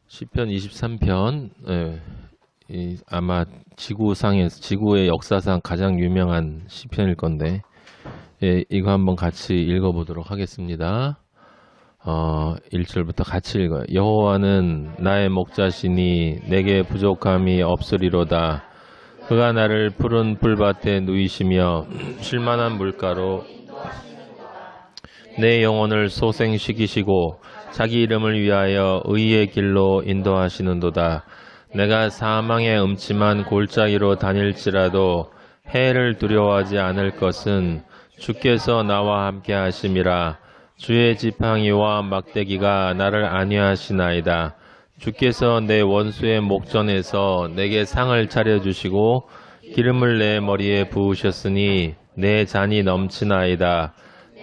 시편 23편, 아마 지구의 역사상 가장 유명한 시편일 건데, 이거 한번 같이 읽어보도록 하겠습니다. 1절부터 같이 읽어요. 여호와는 나의 목자시니 내게 부족함이 없으리로다. 그가 나를 푸른 풀밭에 누이시며 쉴만한 물가로 내 영혼을 소생시키시고 자기 이름을 위하여 의의 길로 인도하시는도다. 내가 사망의 음침한 골짜기로 다닐지라도 해를 두려워하지 않을 것은 주께서 나와 함께 하심이라. 주의 지팡이와 막대기가 나를 안위하시나이다. 주께서 내 원수의 목전에서 내게 상을 차려주시고 기름을 내 머리에 부으셨으니 내 잔이 넘치나이다.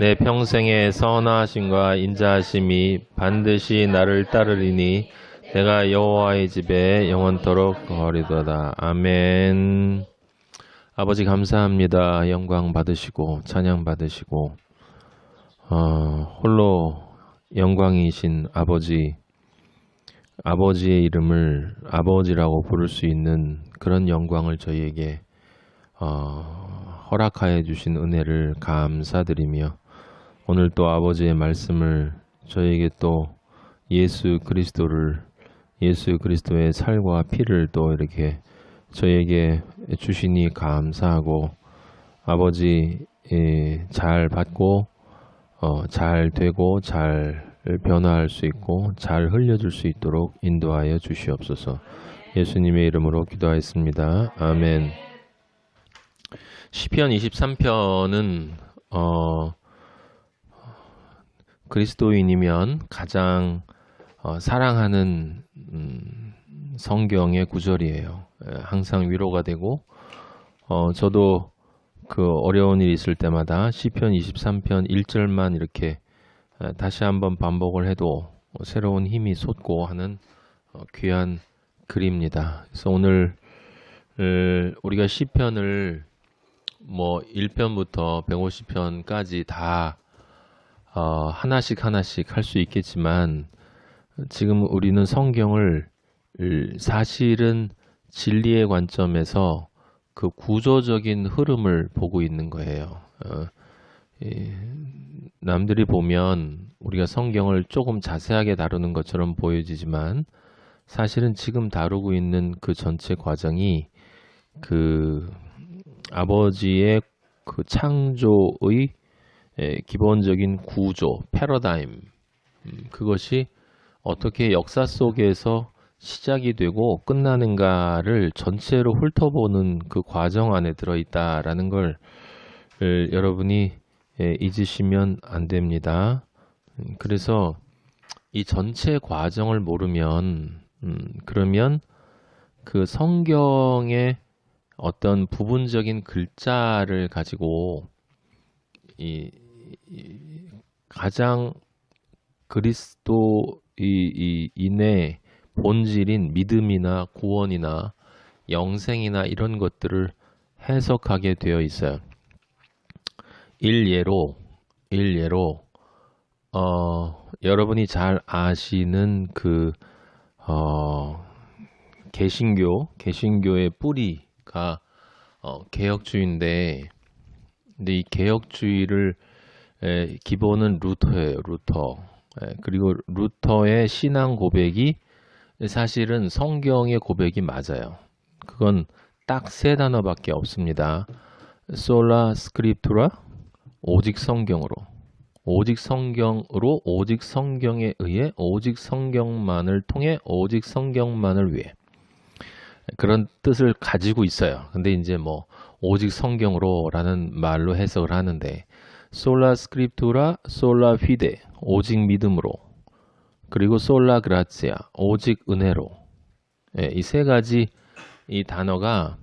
내 평생의 선하심과 인자하심이 반드시 나를 따르리니 내가 여호와의 집에 영원토록 거하리도다. 아멘. 아버지 감사합니다. 영광 받으시고 찬양 받으시고 홀로 영광이신 아버지의 이름을 아버지라고 부를 수 있는 그런 영광을 저희에게 허락하여 주신 은혜를 감사드리며 오늘 또 아버지의 말씀을 저에게 또 예수 그리스도의 살과 피를 또 이렇게 저에게 주시니 감사하고 아버지 잘 받고 잘 되고 잘 변화할 수 있고 잘 흘려줄 수 있도록 인도하여 주시옵소서. 예수님의 이름으로 기도하였습니다. 아멘. 시편 23편은 그리스도인이면 가장 사랑하는 성경의 구절이에요. 항상 위로가 되고 저도 그 어려운 일이 있을 때마다 시편 23편 1절만 이렇게 다시 한번 반복을 해도 새로운 힘이 솟고 하는 귀한 글입니다. 그래서 오늘 우리가 시편을 뭐 1편부터 150편까지 다 하나씩 할 수 있겠지만 지금 우리는 성경을 사실은 진리의 관점에서 그 구조적인 흐름을 보고 있는 거예요. 남들이 보면 우리가 성경을 조금 자세하게 다루는 것처럼 보여지지만 사실은 지금 다루고 있는 그 전체 과정이 그 아버지의 그 창조의 기본적인 구조, 패러다임, 그것이 어떻게 역사 속에서 시작이 되고 끝나는가를 전체로 훑어보는 그 과정 안에 들어있다라는 걸 여러분이 잊으시면 안 됩니다. 그래서 이 전체 과정을 모르면 그러면 그 성경의 어떤 부분적인 글자를 가지고 이 가장 그리스도인의 본질인 믿음이나 구원이나 영생이나 이런 것들을 해석하게 되어 있어요. 일례로 여러분이 잘 아시는 그 개신교의 뿌리가 개혁주의인데, 근데 이 개혁주의를 기본은 루터예요. 그리고 루터의 신앙 고백이 사실은 성경의 고백이 맞아요. 그건 딱 세 단어밖에 없습니다. 솔라 스크립투라, 오직 성경으로, 오직 성경에 의해, 오직 성경만을 통해, 오직 성경만을 위해, 그런 뜻을 가지고 있어요. 근데 이제 뭐 오직 성경으로라는 말로 해석을 하는데 솔라 스크립투라, 솔라 피데, 오직 믿음으로, 그리고 솔라 그라치아, 오직 은혜로, 이 세 가지 이 단어가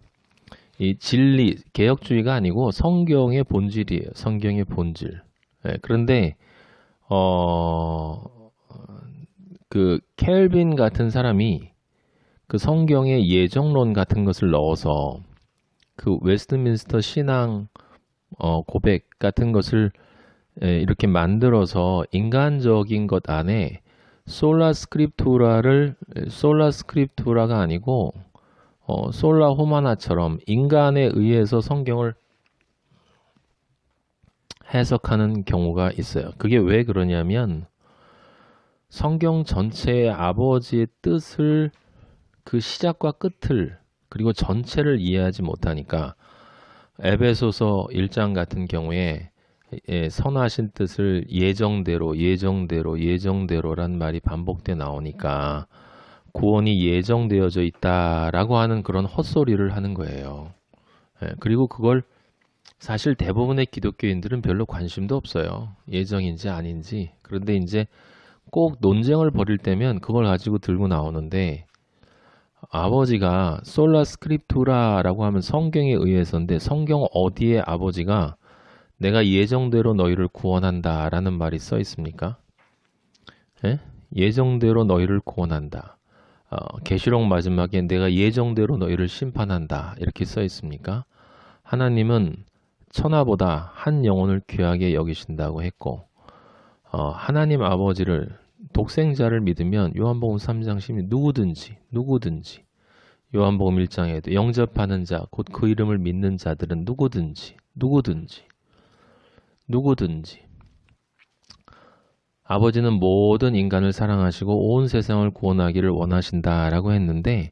이 진리, 개혁주의가 아니고 성경의 본질이에요. 성경의 본질. 그런데 그 켈빈 같은 사람이 그 성경의 예정론 같은 것을 넣어서 그 웨스트민스터 신앙 고백 같은 것을 이렇게 만들어서 인간적인 것 안에 솔라 스크립투라가 아니고 솔라 호마나처럼 인간에 의해서 성경을 해석하는 경우가 있어요. 그게 왜 그러냐면 성경 전체의 아버지의 뜻을 그 시작과 끝을 그리고 전체를 이해하지 못하니까 에베소서 1장 같은 경우에 선하신 뜻을 예정대로란 말이 반복돼 나오니까 구원이 예정되어져 있다라고 하는 그런 헛소리를 하는 거예요. 그리고 그걸 사실 대부분의 기독교인들은 별로 관심도 없어요. 예정인지 아닌지. 그런데 이제 꼭 논쟁을 벌일 때면 그걸 가지고 들고 나오는데 아버지가 솔라 스크립투라라고 하면 성경에 의해서인데 성경 어디에 아버지가 내가 예정대로 너희를 구원한다 라는 말이 써 있습니까? 예정대로 너희를 구원한다. 계시록 마지막에 내가 예정대로 너희를 심판한다 이렇게 써 있습니까? 하나님은 천하보다 한 영혼을 귀하게 여기신다고 했고 하나님 아버지를 독생자를 믿으면 요한복음 3장 10절 누구든지 요한복음 1장에도 영접하는 자 곧 그 이름을 믿는 자들은 누구든지 아버지는 모든 인간을 사랑하시고 온 세상을 구원하기를 원하신다라고 했는데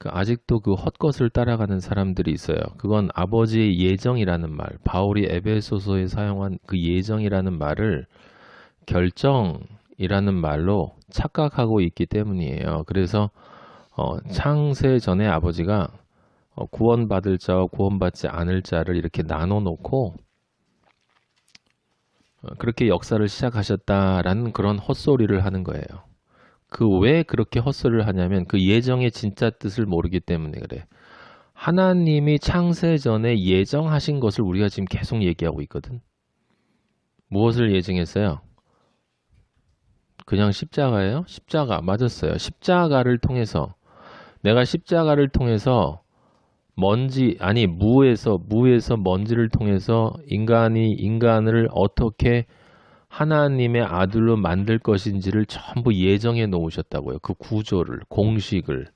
아직도 그 헛것을 따라가는 사람들이 있어요. 그건 아버지의 예정이라는 말, 바울이 에베소서에 사용한 그 예정이라는 말을 결정이라는 말로 착각하고 있기 때문이에요. 그래서 창세 전에 아버지가 구원받을 자와 구원받지 않을 자를 이렇게 나눠 놓고 그렇게 역사를 시작하셨다라는 그런 헛소리를 하는 거예요. 왜 그렇게 헛소리를 하냐면 그 예정의 진짜 뜻을 모르기 때문에 그래. 하나님이 창세 전에 예정하신 것을 우리가 지금 계속 얘기하고 있거든. 무엇을 예정했어요? 그냥 십자가예요? 십자가 맞았어요. 십자가를 통해서 내가 십자가를 통해서 무에서 먼지를 통해서 인간을 어떻게 하나님의 아들로 만들 것인지를 전부 예정해 놓으셨다고요. 그 구조를, 공식을.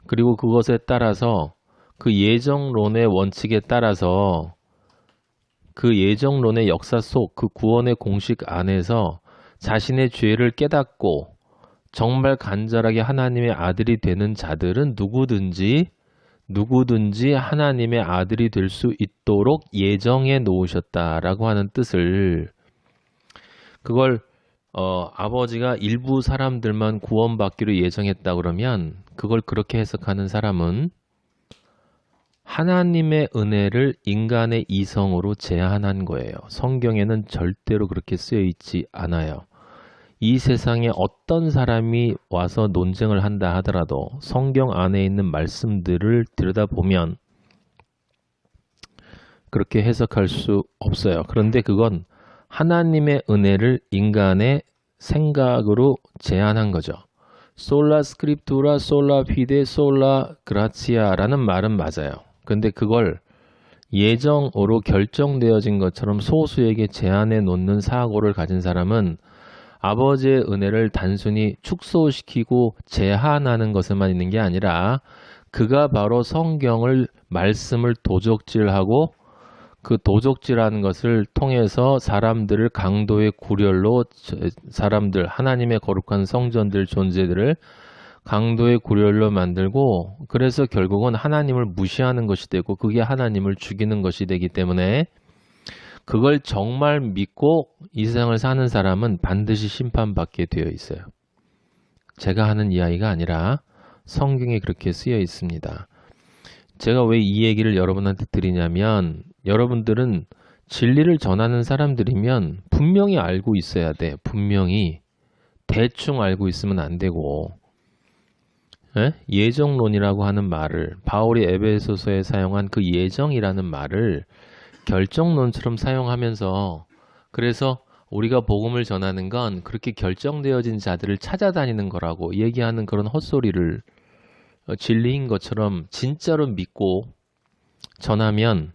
그리고 그것에 따라서 그 예정론의 원칙에 따라서 그 예정론의 역사 속 그 구원의 공식 안에서 자신의 죄를 깨닫고 정말 간절하게 하나님의 아들이 되는 자들은 누구든지 하나님의 아들이 될 수 있도록 예정해 놓으셨다라고 하는 뜻을 그걸 아버지가 일부 사람들만 구원받기로 예정했다 그러면 그걸 그렇게 해석하는 사람은 하나님의 은혜를 인간의 이성으로 제한한 거예요. 성경에는 절대로 그렇게 쓰여 있지 않아요. 이 세상에 어떤 사람이 와서 논쟁을 한다 하더라도 성경 안에 있는 말씀들을 들여다보면 그렇게 해석할 수 없어요. 그런데 그건 하나님의 은혜를 인간의 생각으로 제한한 거죠. 솔라 스크립투라, 솔라 피데, 솔라 그라치아라는 말은 맞아요. 근데 그걸 예정으로 결정되어진 것처럼 소수에게 제한해 놓는 사고를 가진 사람은 아버지의 은혜를 단순히 축소시키고 제한하는 것에만 있는 게 아니라 그가 바로 말씀을 도적질하고 그 도적질하는 것을 통해서 사람들을 강도의 구렬로 하나님의 거룩한 성전들 존재들을 강도의 구렬로 만들고 그래서 결국은 하나님을 무시하는 것이 되고 그게 하나님을 죽이는 것이 되기 때문에 그걸 정말 믿고 이 세상을 사는 사람은 반드시 심판받게 되어 있어요. 제가 하는 이야기가 아니라 성경에 그렇게 쓰여 있습니다. 제가 왜 이 얘기를 여러분한테 드리냐면 여러분들은 진리를 전하는 사람들이면 분명히 알고 있어야 돼. 분명히. 대충 알고 있으면 안 되고 예정론이라고 하는 말을 바울이 에베소서에 사용한 그 예정이라는 말을 결정론처럼 사용하면서 그래서 우리가 복음을 전하는 건 그렇게 결정되어진 자들을 찾아다니는 거라고 얘기하는 그런 헛소리를 진리인 것처럼 진짜로 믿고 전하면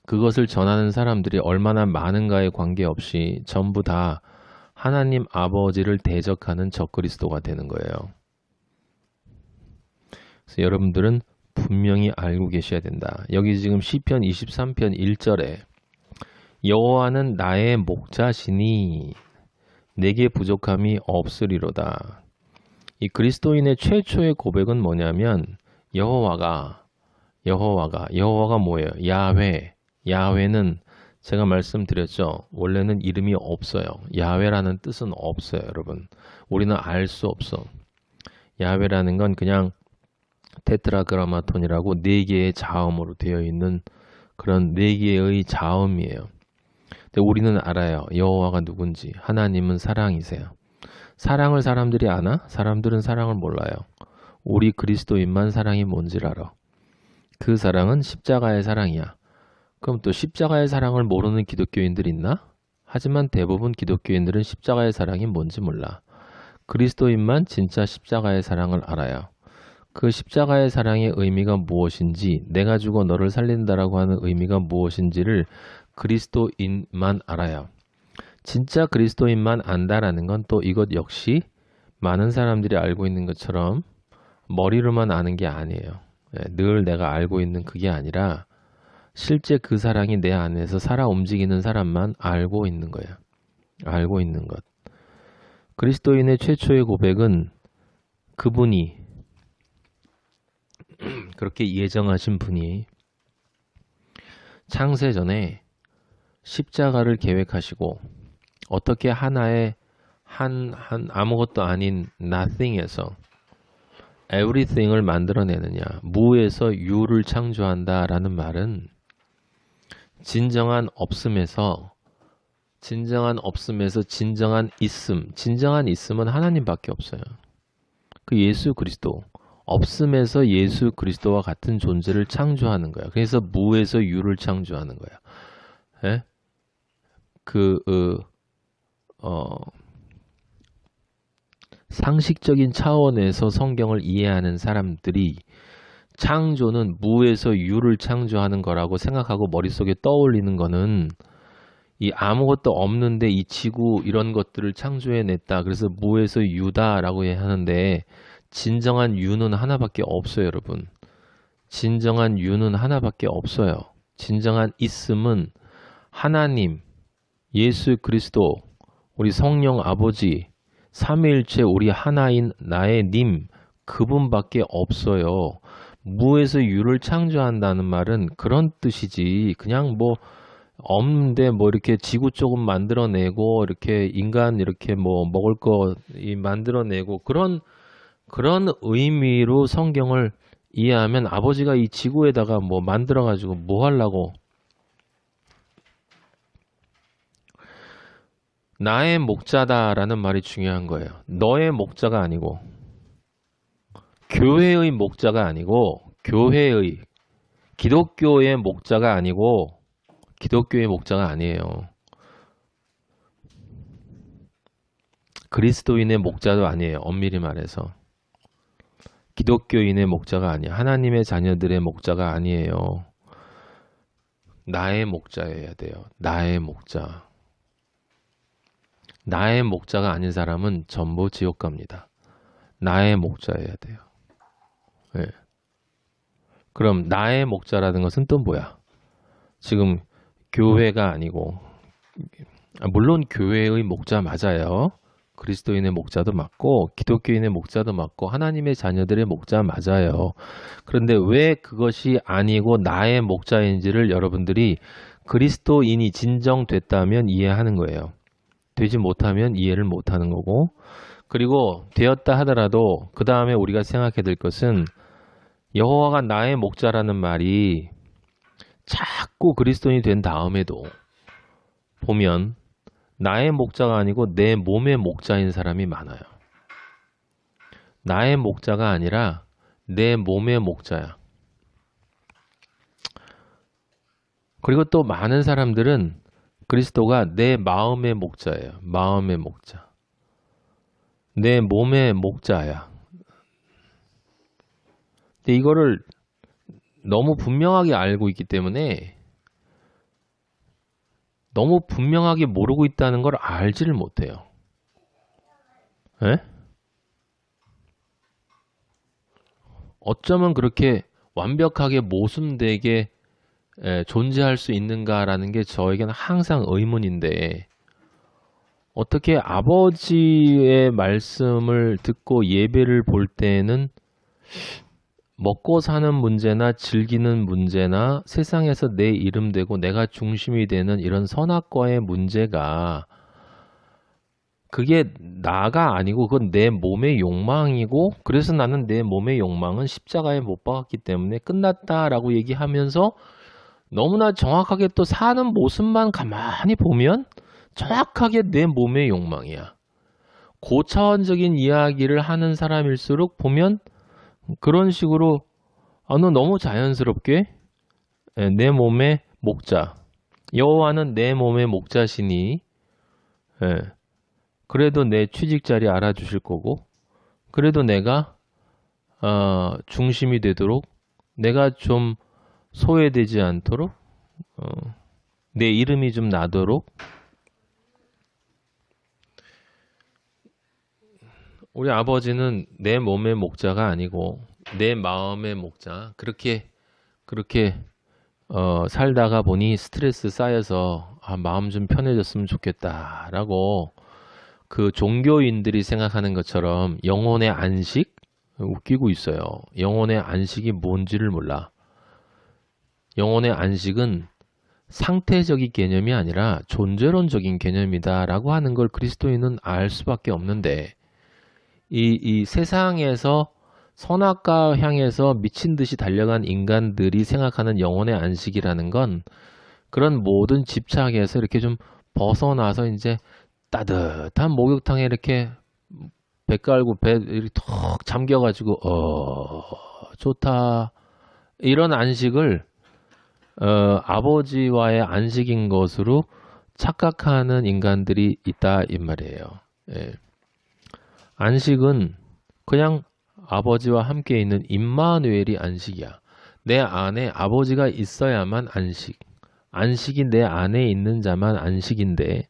그것을 전하는 사람들이 얼마나 많은가에 관계없이 전부 다 하나님 아버지를 대적하는 적그리스도가 되는 거예요. 그래서 여러분들은 분명히 알고 계셔야 된다. 여기 지금 시편 23편 1절에 여호와는 나의 목자시니 내게 부족함이 없으리로다. 이 그리스도인의 최초의 고백은 뭐냐면 여호와가 뭐예요? 야훼는 제가 말씀드렸죠. 원래는 이름이 없어요. 야훼라는 뜻은 없어요, 여러분. 우리는 알 수 없어. 야훼라는 건 그냥 테트라그라마톤이라고 네 개의 자음으로 되어 있는 그런 네 개의 자음이에요. 근데 우리는 알아요. 여호와가 누군지. 하나님은 사랑이세요. 사랑을 사람들이 아나? 사람들은 사랑을 몰라요. 우리 그리스도인만 사랑이 뭔지를 알아. 그 사랑은 십자가의 사랑이야. 그럼 또 십자가의 사랑을 모르는 기독교인들 있나? 하지만 대부분 기독교인들은 십자가의 사랑이 뭔지 몰라. 그리스도인만 진짜 십자가의 사랑을 알아요. 그 십자가의 사랑의 의미가 무엇인지, 내가 죽어 너를 살린다라고 하는 의미가 무엇인지를 그리스도인만 알아요. 진짜 그리스도인만 안다라는 건 또 이것 역시 많은 사람들이 알고 있는 것처럼 머리로만 아는 게 아니에요. 늘 내가 알고 있는 그게 아니라 실제 그 사랑이 내 안에서 살아 움직이는 사람만 알고 있는 거예요. 알고 있는 것. 그리스도인의 최초의 고백은 그분이 그렇게 예정하신 분이 창세전에 십자가를 계획하시고 어떻게 하나의 아무것도 아닌 nothing에서 everything을 만들어내느냐. 무에서 유를 창조한다라는 말은 진정한 없음에서 진정한 있음. 진정한 있음은 하나님밖에 없어요. 그 예수 그리스도. 없음에서 예수 그리스도와 같은 존재를 창조하는 거야. 그래서 무에서 유를 창조하는 거야. 예? 상식적인 차원에서 성경을 이해하는 사람들이 창조는 무에서 유를 창조하는 거라고 생각하고 머릿속에 떠올리는 거는 이 아무것도 없는데 이 지구 이런 것들을 창조해냈다. 그래서 무에서 유다라고 하는데 진정한 유는 하나밖에 없어요, 여러분. 진정한 유는 하나밖에 없어요. 진정한 있음은 하나님, 예수 그리스도, 우리 성령 아버지, 삼위일체 우리 하나인 나의 님, 그분밖에 없어요. 무에서 유를 창조한다는 말은 그런 뜻이지. 그냥 뭐 없는데 뭐 이렇게 지구 조금 만들어내고 이렇게 인간 이렇게 뭐 먹을 거 만들어내고 그런 의미로 성경을 이해하면 아버지가 이 지구에다가 뭐 만들어가지고 뭐 하려고. 나의 목자다라는 말이 중요한 거예요. 너의 목자가 아니고 교회의 목자가 아니고 기독교의 목자가 아니고 기독교의 목자가 아니에요. 그리스도인의 목자도 아니에요. 엄밀히 말해서. 기독교인의 목자가 아니에요. 하나님의 자녀들의 목자가 아니에요. 나의 목자여야 돼요. 나의 목자. 나의 목자가 아닌 사람은 전부 지옥 갑니다. 나의 목자여야 돼요. 네. 그럼 나의 목자라는 것은 또 뭐야? 지금 교회가 아니고 물론 교회의 목자 맞아요. 그리스도인의 목자도 맞고 기독교인의 목자도 맞고 하나님의 자녀들의 목자 맞아요. 그런데 왜 그것이 아니고 나의 목자인지를 여러분들이 그리스도인이 진정됐다면 이해하는 거예요. 되지 못하면 이해를 못하는 거고, 그리고 되었다 하더라도 그 다음에 우리가 생각해야 될 것은 여호와가 나의 목자라는 말이 자꾸 그리스도인이 된 다음에도 보면 나의 목자가 아니고 내 몸의 목자인 사람이 많아요. 나의 목자가 아니라 내 몸의 목자야. 그리고 또 많은 사람들은 그리스도가 내 마음의 목자예요. 마음의 목자. 내 몸의 목자야. 근데 이거를 너무 분명하게 알고 있기 때문에 너무 분명하게 모르고 있다는 걸 알지를 못해요. 에? 어쩌면 그렇게 완벽하게 모순되게 존재할 수 있는가라는 게 저에게는 항상 의문인데 어떻게 아버지의 말씀을 듣고 예배를 볼 때는 먹고 사는 문제나 즐기는 문제나 세상에서 내 이름 되고 내가 중심이 되는 이런 선악과의 문제가 그게 나가 아니고 그건 내 몸의 욕망이고 그래서 나는 내 몸의 욕망은 십자가에 못 박았기 때문에 끝났다라고 얘기하면서 너무나 정확하게 또 사는 모습만 가만히 보면 정확하게 내 몸의 욕망이야. 고차원적인 이야기를 하는 사람일수록 보면 그런 식으로 너 너무 자연스럽게 내 몸의 목자 여호와는 내 몸의 목자시니 그래도 내 취직자리 알아주실 거고 그래도 내가 중심이 되도록 내가 좀 소외되지 않도록 내 이름이 좀 나도록 우리 아버지는 내 몸의 목자가 아니고 내 마음의 목자 그렇게 살다가 보니 스트레스 쌓여서 마음 좀 편해졌으면 좋겠다라고 그 종교인들이 생각하는 것처럼 영혼의 안식 웃기고 있어요. 영혼의 안식이 뭔지를 몰라. 영혼의 안식은 상태적인 개념이 아니라 존재론적인 개념이다라고 하는 걸 그리스도인은 알 수밖에 없는데 이 세상에서 선악과 향해서 미친 듯이 달려간 인간들이 생각하는 영혼의 안식이라는 건 그런 모든 집착에서 이렇게 좀 벗어나서 이제 따뜻한 목욕탕에 이렇게 배 깔고 배 이렇게 턱 잠겨가지고 좋다 이런 안식을 아버지와의 안식인 것으로 착각하는 인간들이 있다 이 말이에요. 예. 안식은 그냥 아버지와 함께 있는 임마누엘이 안식이야. 내 안에 아버지가 있어야만 안식. 안식이 내 안에 있는 자만 안식인데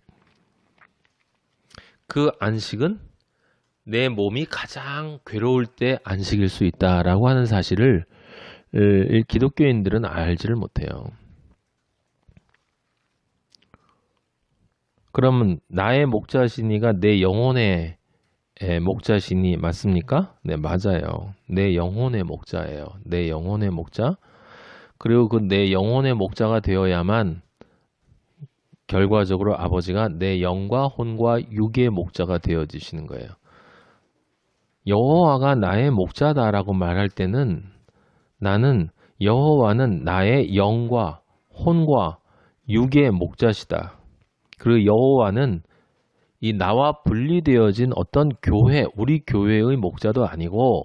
그 안식은 내 몸이 가장 괴로울 때 안식일 수 있다라고 하는 사실을 기독교인들은 알지를 못해요. 그러면 나의 목자시니가 내 영혼의 목자시니 맞습니까? 네, 맞아요. 내 영혼의 목자예요. 내 영혼의 목자. 그리고 그 내 영혼의 목자가 되어야만 결과적으로 아버지가 내 영과 혼과 육의 목자가 되어지시는 거예요. 여호와가 나의 목자다라고 말할 때는 나는 여호와는 나의 영과 혼과 육의 목자시다. 그리고 여호와는 이 나와 분리되어진 어떤 교회, 우리 교회의 목자도 아니고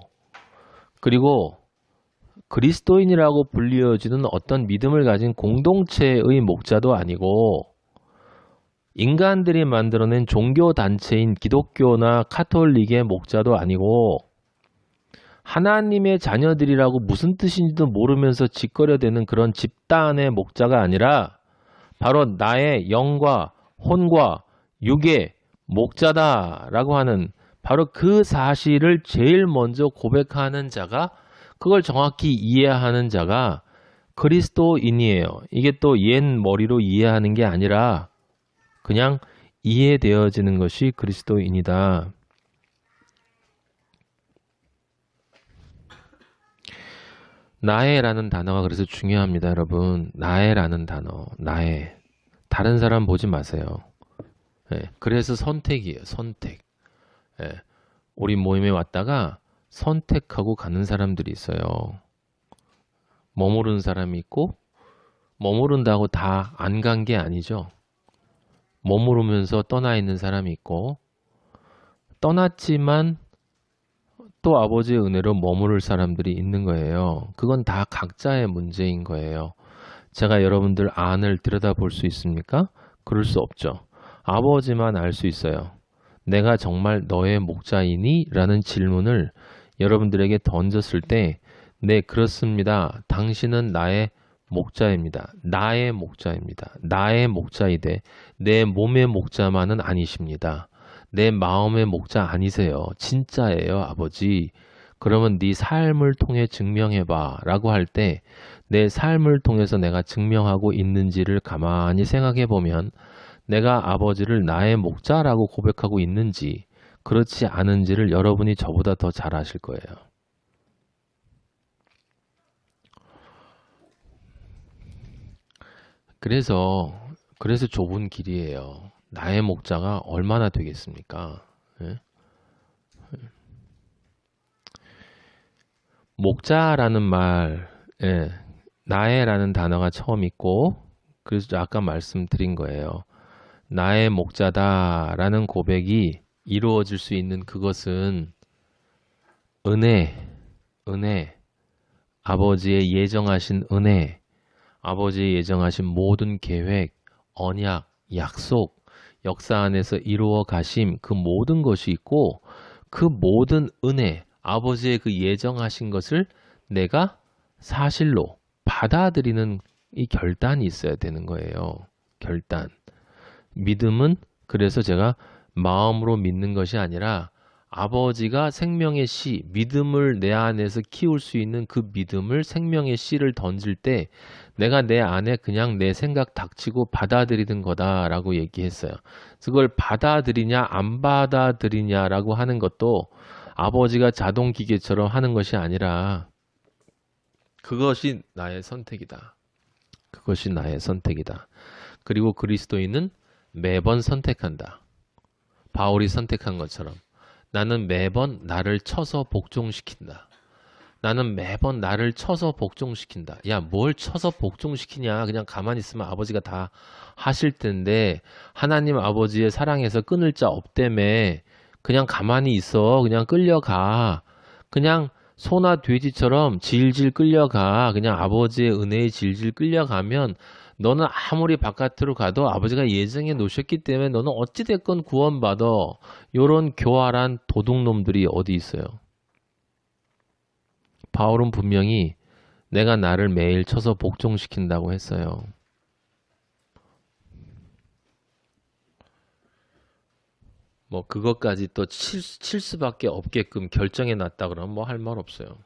그리고 그리스도인이라고 불리어지는 어떤 믿음을 가진 공동체의 목자도 아니고 인간들이 만들어낸 종교단체인 기독교나 카톨릭의 목자도 아니고 하나님의 자녀들이라고 무슨 뜻인지도 모르면서 짓거려대는 그런 집단의 목자가 아니라 바로 나의 영과 혼과 육의 목자다라고 하는 바로 그 사실을 제일 먼저 고백하는 자가 그걸 정확히 이해하는 자가 그리스도인이에요. 이게 또 옛 머리로 이해하는 게 아니라 그냥 이해되어지는 것이 그리스도인이다. 나의라는 단어가 그래서 중요합니다, 여러분. 나의라는 단어, 나의. 다른 사람 보지 마세요. 그래서 선택이에요, 선택. 우리 모임에 왔다가 선택하고 가는 사람들이 있어요. 머무르는 사람이 있고 머무른다고 다 안 간 게 아니죠. 머무르면서 떠나 있는 사람이 있고 떠났지만 또 아버지의 은혜로 머무를 사람들이 있는 거예요. 그건 다 각자의 문제인 거예요. 제가 여러분들 안을 들여다볼 수 있습니까? 그럴 수 없죠. 아버지만 알 수 있어요. 내가 정말 너의 목자이니? 라는 질문을 여러분들에게 던졌을 때 네, 그렇습니다. 당신은 나의 목자입니다. 나의 목자입니다. 나의 목자이되 내 몸의 목자만은 아니십니다. 내 마음의 목자 아니세요. 진짜예요, 아버지. 그러면 네 삶을 통해 증명해봐 라고 할 때 내 삶을 통해서 내가 증명하고 있는지를 가만히 생각해 보면 내가 아버지를 나의 목자라고 고백하고 있는지 그렇지 않은지를 여러분이 저보다 더 잘 아실 거예요. 그래서 좁은 길이에요. 나의 목자가 얼마나 되겠습니까? 예? 목자라는 말, 예, 나의라는 단어가 처음 있고, 그래서 아까 말씀드린 거예요. 나의 목자다라는 고백이 이루어질 수 있는 그것은 은혜, 은혜, 아버지의 예정하신 은혜, 아버지의 예정하신 모든 계획, 언약, 약속, 역사 안에서 이루어 가심 그 모든 것이 있고 그 모든 은혜, 아버지의 그 예정하신 것을 내가 사실로 받아들이는 이 결단이 있어야 되는 거예요. 결단. 믿음은 그래서 제가 마음으로 믿는 것이 아니라 아버지가 생명의 씨, 믿음을 내 안에서 키울 수 있는 그 믿음을 생명의 씨를 던질 때 내가 내 안에 그냥 내 생각 닥치고 받아들이는 거다라고 얘기했어요. 그걸 받아들이냐 안 받아들이냐라고 하는 것도 아버지가 자동기계처럼 하는 것이 아니라 그것이 나의 선택이다. 그것이 나의 선택이다. 그리고 그리스도인은 매번 선택한다. 바울이 선택한 것처럼 나는 매번 나를 쳐서 복종시킨다. 나는 매번 나를 쳐서 복종시킨다. 야, 뭘 쳐서 복종시키냐? 그냥 가만히 있으면 아버지가 다 하실 텐데 하나님 아버지의 사랑에서 끊을 자 없다며 그냥 가만히 있어. 그냥 끌려가. 그냥 소나 돼지처럼 질질 끌려가. 그냥 아버지의 은혜에 질질 끌려가면 너는 아무리 바깥으로 가도 아버지가 예정해 놓으셨기 때문에 너는 어찌됐건 구원받아. 요런 교활한 도둑놈들이 어디 있어요? 바울은 분명히 내가 나를 매일 쳐서 복종시킨다고 했어요. 뭐 그것까지 또 칠 수밖에 없게끔 결정해 놨다 그러면 뭐 할 말 없어요.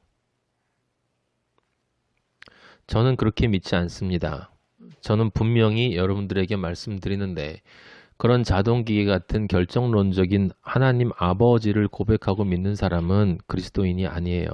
저는 그렇게 믿지 않습니다. 저는 분명히 여러분들에게 말씀드리는데 그런 자동기계 같은 결정론적인 하나님 아버지를 고백하고 믿는 사람은 그리스도인이 아니에요.